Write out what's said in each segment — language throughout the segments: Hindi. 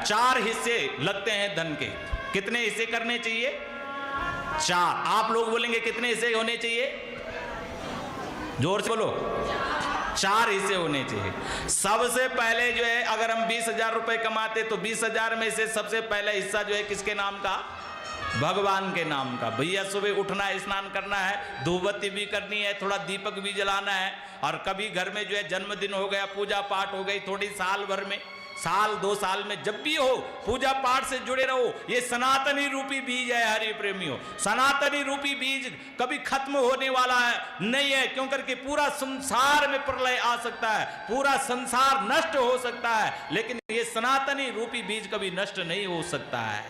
4 हिस्से लगते हैं धन के। कितने हिस्से करने चाहिए? 4। आप लोग बोलेंगे कितने हिस्से होने चाहिए? जोर से बोलो। 4 हिस्से होने चाहिए। सबसे पहले जो है, अगर हम 20,000 रुपए कमाते तो 20,000 में से सबसे पहला हिस्सा जो है किसके नाम का? भगवान के नाम का। भैया सुबह उठना है, स्नान करना है, धूपबत्ती भी करनी है, थोड़ा दीपक भी जलाना है। और कभी घर में जो है जन्मदिन हो गया, पूजा पाठ हो गई, थोड़ी साल भर में, साल 2 साल में जब भी हो पूजा पाठ से जुड़े रहो। ये सनातनी रूपी बीज है हरि प्रेमियों। सनातनी रूपी बीज कभी खत्म होने वाला है नहीं है, क्यों करके पूरा संसार में प्रलय आ सकता है, पूरा संसार नष्ट हो सकता है, लेकिन ये सनातनी रूपी बीज कभी नष्ट नहीं हो सकता है।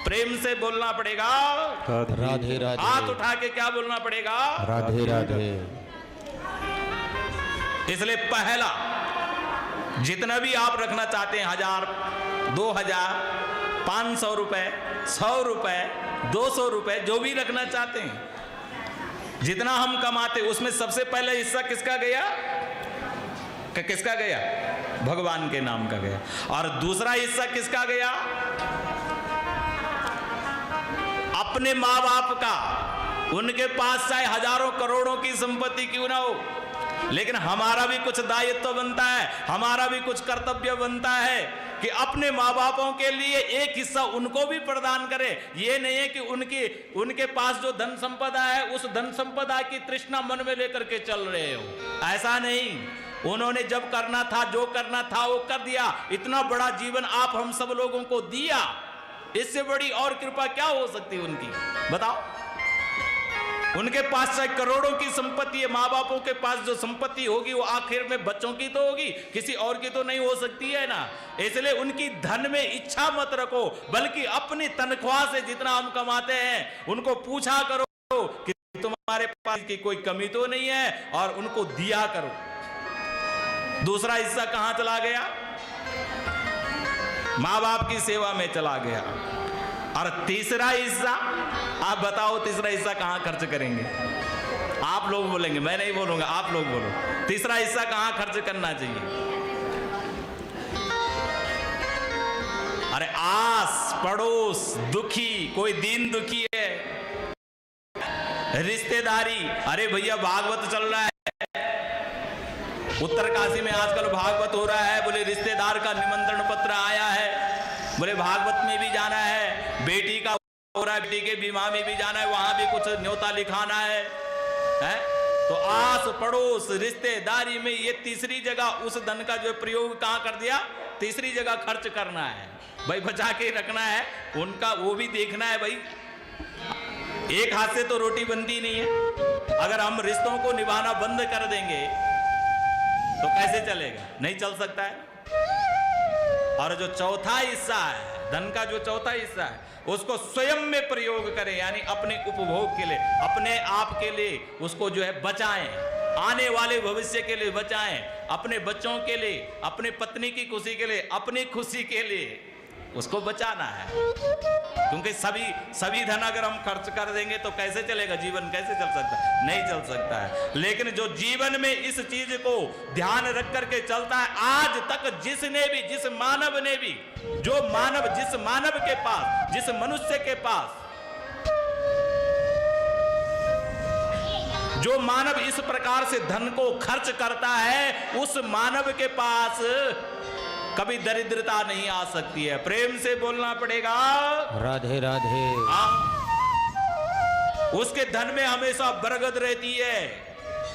प्रेम से बोलना पड़ेगा राधे राधे। हाथ उठा के क्या बोलना पड़ेगा? राधे राधे। इसलिए पहला जितना भी आप रखना चाहते हैं, 1000, 2000, 500 रुपए, 100 रुपए, 200 रुपए, जो भी रखना चाहते हैं, जितना हम कमाते उसमें सबसे पहला हिस्सा किसका गया? किसका गया? भगवान के नाम का गया। और दूसरा हिस्सा किसका गया? अपने माँ बाप का। उनके पास चाहे हजारों करोड़ों की संपत्ति क्यों ना हो, लेकिन हमारा भी कुछ दायित्व बनता है, हमारा भी कुछ कर्तव्य बनता है कि अपने माँ बापों के लिए एक हिस्सा उनको भी प्रदान करें। ये नहीं है कि उनके पास जो धन संपदा है उस धन संपदा की तृष्णा मन में लेकर के चल रहे हो, ऐसा नहीं। उन्होंने जब करना था, जो करना था वो कर दिया। इतना बड़ा जीवन आप हम सब लोगों को दिया, इससे बड़ी और कृपा क्या हो सकती है उनकी? बताओ। उनके पास चाहे करोड़ों की संपत्ति है, माँ बापों के पास जो संपत्ति होगी वो आखिर में बच्चों की तो होगी, किसी और की तो नहीं हो सकती है ना। इसलिए उनकी धन में इच्छा मत रखो, बल्कि अपनी तनख्वाह से जितना हम कमाते हैं उनको पूछा करो कि तुम्हारे पास की कोई कमी तो नहीं है, और उनको दिया करो। दूसरा हिस्सा कहां चला गया? माँ बाप की सेवा में चला गया। और तीसरा हिस्सा, आप बताओ तीसरा हिस्सा कहां खर्च करेंगे? आप लोग बोलेंगे, मैं नहीं बोलूंगा, आप लोग बोलो। तीसरा हिस्सा कहां खर्च करना चाहिए? अरे आस पड़ोस, दुखी, कोई दीन दुखी है, रिश्तेदारी। अरे भैया भागवत चल रहा है, उत्तरकाशी में आजकल भागवत हो रहा है, बोले रिश्तेदार का निमंत्रण पत्र आया है, बोले भागवत में भी जाना है, बेटी का हो रहा है, बेटी के विवाह में भी जाना है, वहां भी कुछ न्योता लिखाना है? तो आस पड़ोस रिश्तेदारी में ये तीसरी जगह उस धन का जो प्रयोग कहां कर दिया? तीसरी जगह खर्च करना है भाई, बचा के रखना है उनका, वो भी देखना है भाई। एक हाथ से तो रोटी बनती नहीं है। अगर हम रिश्तों को निभाना बंद कर देंगे तो कैसे चलेगा? नहीं चल सकता है। और जो चौथा हिस्सा है धन का, जो चौथा हिस्सा है उसको स्वयं में प्रयोग करें, यानी अपने उपभोग के लिए, अपने आप के लिए उसको जो है बचाएं, आने वाले भविष्य के लिए बचाएं, अपने बच्चों के लिए, अपने पत्नी की खुशी के लिए, अपनी खुशी के लिए उसको बचाना है। क्योंकि सभी धन अगर हम खर्च कर देंगे तो कैसे चलेगा? जीवन कैसे चल सकता है? नहीं चल सकता है। लेकिन जो जीवन में इस चीज को ध्यान रख करके चलता है, आज तक जिसने भी, जिस मानव ने भी, जो मानव, जिस मानव के पास, जिस मनुष्य के पास, जो मानव इस प्रकार से धन को खर्च करता है, उस मानव के पास कभी दरिद्रता नहीं आ सकती है। प्रेम से बोलना पड़ेगा राधे राधे। उसके धन में हमेशा बरकत रहती है,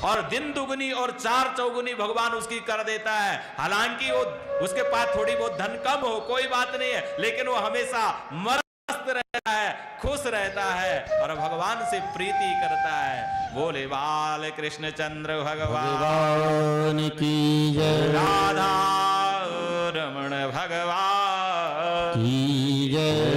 और दिन दुगनी और 4 चौगुनी भगवान उसकी कर देता है। हालांकि वो उसके पास थोड़ी बहुत धन कम हो, कोई बात नहीं है, लेकिन वो हमेशा मस्त रहता है, खुश रहता है और भगवान से प्रीति करता है। बोले बाल कृष्ण चंद्र भगवान की जय। राधा रमण भगवान की जय।